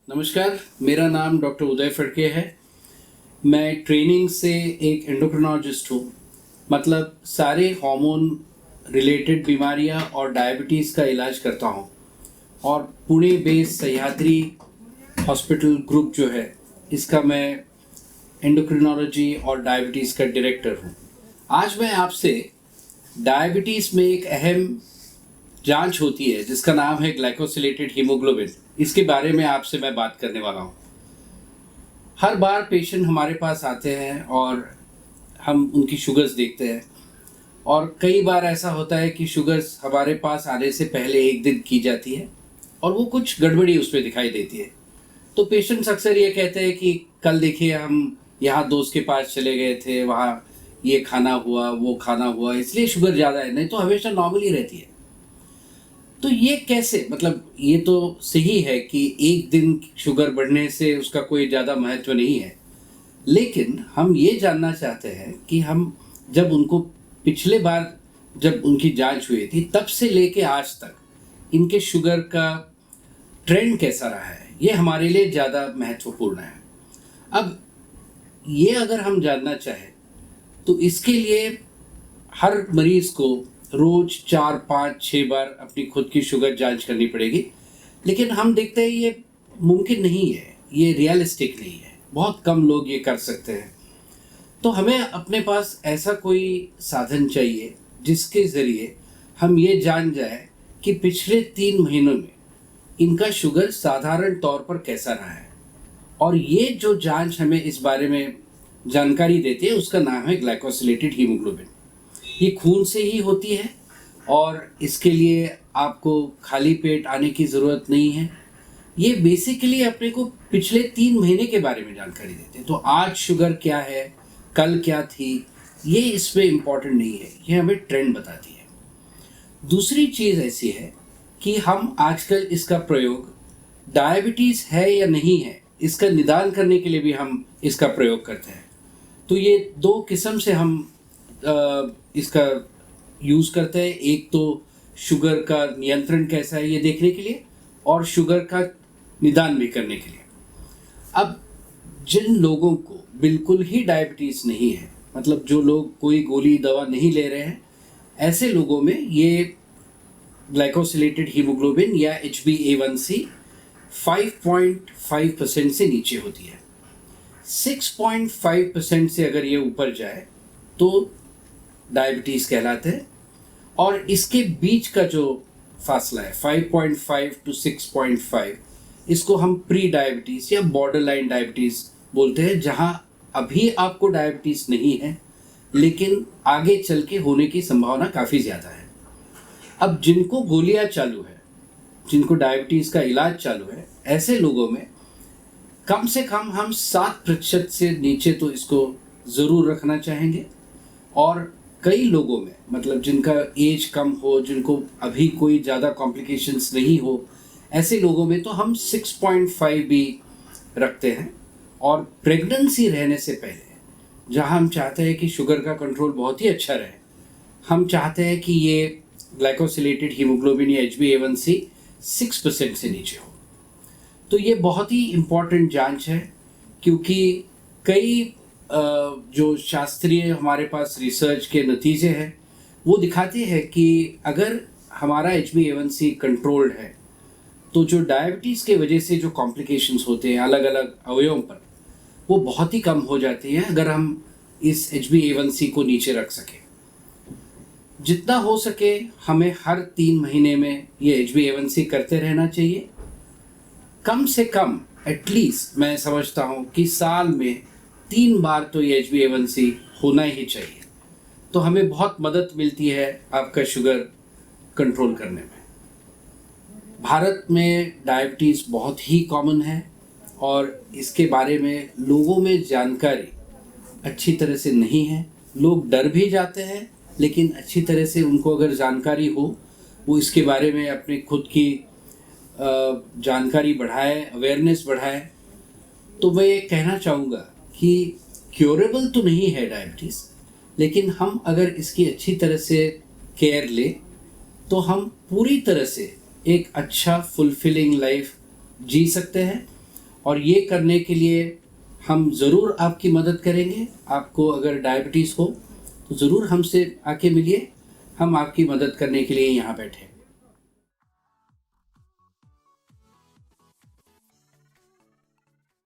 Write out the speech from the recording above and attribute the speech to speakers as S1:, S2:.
S1: नमस्कार, मेरा नाम डॉक्टर उदय फड़के है। मैं ट्रेनिंग से एक एंडोक्रिनोलॉजिस्ट हूँ। मतलब सारे हार्मोन रिलेटेड बीमारियाँ और डायबिटीज़ का इलाज करता हूँ और Pune based Sahyadri hospital group जो है इसका मैं एंडोक्रिनोलॉजी और डायबिटीज़ का डायरेक्टर हूँ। आज मैं आपसे डायबिटीज़ में एक अहम जांच होती है जिसका नाम है ग्लाइकोसिलेटेड हीमोग्लोबिन, इसके बारे में आपसे मैं बात करने वाला हूँ। हर बार पेशेंट हमारे पास आते हैं और हम उनकी शुगर्स देखते हैं और कई बार ऐसा होता है कि शुगर्स हमारे पास आने से पहले एक दिन की जाती है और वो कुछ गड़बड़ी उसमें दिखाई देती है। तो पेशेंट्स अक्सर ये कहते हैं कि कल देखिए हम यहाँ दोस्त के पास चले गए थे, वहाँ ये खाना हुआ, वो खाना हुआ, इसलिए शुगर ज़्यादा है, नहीं तो हमेशा नॉर्मल ही रहती है। तो ये कैसे, मतलब ये तो सही है कि एक दिन शुगर बढ़ने से उसका कोई ज़्यादा महत्व नहीं है, लेकिन हम ये जानना चाहते हैं कि हम जब उनको पिछले बार जब उनकी जांच हुई थी तब से लेके आज तक इनके शुगर का ट्रेंड कैसा रहा है, ये हमारे लिए ज़्यादा महत्वपूर्ण है। अब ये अगर हम जानना चाहें तो इसके लिए हर मरीज़ को रोज़ 4, 5, 6 बार अपनी खुद की शुगर जांच करनी पड़ेगी, लेकिन हम देखते हैं ये मुमकिन नहीं है, ये रियलिस्टिक नहीं है, बहुत कम लोग ये कर सकते हैं। तो हमें अपने पास ऐसा कोई साधन चाहिए जिसके ज़रिए हम ये जान जाए कि पिछले 3 महीनों में इनका शुगर साधारण तौर पर कैसा रहा है। और ये जो जांच हमें इस बारे में जानकारी देती है उसका नाम है ग्लाइकोसिलेटेड हीमोग्लोबिन। ये खून से ही होती है और इसके लिए आपको खाली पेट आने की ज़रूरत नहीं है। ये बेसिकली अपने को पिछले 3 महीने के बारे में जानकारी देते हैं। तो आज शुगर क्या है, कल क्या थी, ये इसमें इम्पॉर्टेंट नहीं है, ये हमें ट्रेंड बताती है। दूसरी चीज़ ऐसी है कि हम आजकल इसका प्रयोग डायबिटीज़ है या नहीं है इसका निदान करने के लिए भी हम इसका प्रयोग करते हैं। तो ये 2 किस्म से हम इसका यूज़ करते हैं। एक तो शुगर का नियंत्रण कैसा है ये देखने के लिए और शुगर का निदान भी करने के लिए। अब जिन लोगों को बिल्कुल ही डायबिटीज़ नहीं है, मतलब जो लोग कोई गोली दवा नहीं ले रहे हैं, ऐसे लोगों में ये ग्लाइकोसिलेटेड हीमोग्लोबिन या HbA1c 5.5% से नीचे होती है। 6.5% से अगर ये ऊपर जाए तो डायबिटीज़ कहलाते हैं और इसके बीच का जो फासला है 5.5 to 6.5, इसको हम प्री डायबिटीज़ या बॉर्डर लाइन डायबिटीज़ बोलते हैं, जहां अभी आपको डायबिटीज़ नहीं है लेकिन आगे चल के होने की संभावना काफ़ी ज़्यादा है। अब जिनको गोलियां चालू है, जिनको डायबिटीज़ का इलाज चालू है, ऐसे लोगों में कम से कम हम 7% से नीचे तो इसको ज़रूर रखना चाहेंगे। और कई लोगों में, मतलब जिनका एज कम हो, जिनको अभी कोई ज़्यादा कॉम्प्लिकेशंस नहीं हो, ऐसे लोगों में तो हम 6.5 भी रखते हैं। और प्रेगनेंसी रहने से पहले, जहां हम चाहते हैं कि शुगर का कंट्रोल बहुत ही अच्छा रहे, हम चाहते हैं कि ये ग्लाइकोसिलेटेड हीमोग्लोबिन या HbA1c 6% से नीचे हो। तो ये बहुत ही इम्पॉर्टेंट जांच है, क्योंकि कई जो शास्त्रीय हमारे पास रिसर्च के नतीजे हैं वो दिखाते हैं कि अगर हमारा HbA1c कंट्रोल्ड है तो जो डायबिटीज़ के वजह से जो कॉम्प्लिकेशंस होते हैं अलग अलग अवयवों पर, वो बहुत ही कम हो जाती हैं अगर हम इस HbA1c को नीचे रख सकें। जितना हो सके हमें हर 3 महीने में ये HbA1c करते रहना चाहिए। कम से कम एटलीस्ट मैं समझता हूँ कि साल में 3 बार तो ये HbA1c होना ही चाहिए। तो हमें बहुत मदद मिलती है आपका शुगर कंट्रोल करने में। भारत में डायबिटीज़ बहुत ही कॉमन है और इसके बारे में लोगों में जानकारी अच्छी तरह से नहीं है। लोग डर भी जाते हैं, लेकिन अच्छी तरह से उनको अगर जानकारी हो, वो इसके बारे में अपनी खुद की जानकारी बढ़ाए, अवेयरनेस बढ़ाए। तो मैं ये कहना चाहूँगा कि क्योरेबल तो नहीं है डायबिटीज़, लेकिन हम अगर इसकी अच्छी तरह से केयर लें तो हम पूरी तरह से एक अच्छा फुलफिलिंग लाइफ जी सकते हैं और ये करने के लिए हम ज़रूर आपकी मदद करेंगे। आपको अगर डायबिटीज़ हो तो ज़रूर हमसे आके मिलिए, हम आपकी मदद करने के लिए यहाँ बैठे हैं।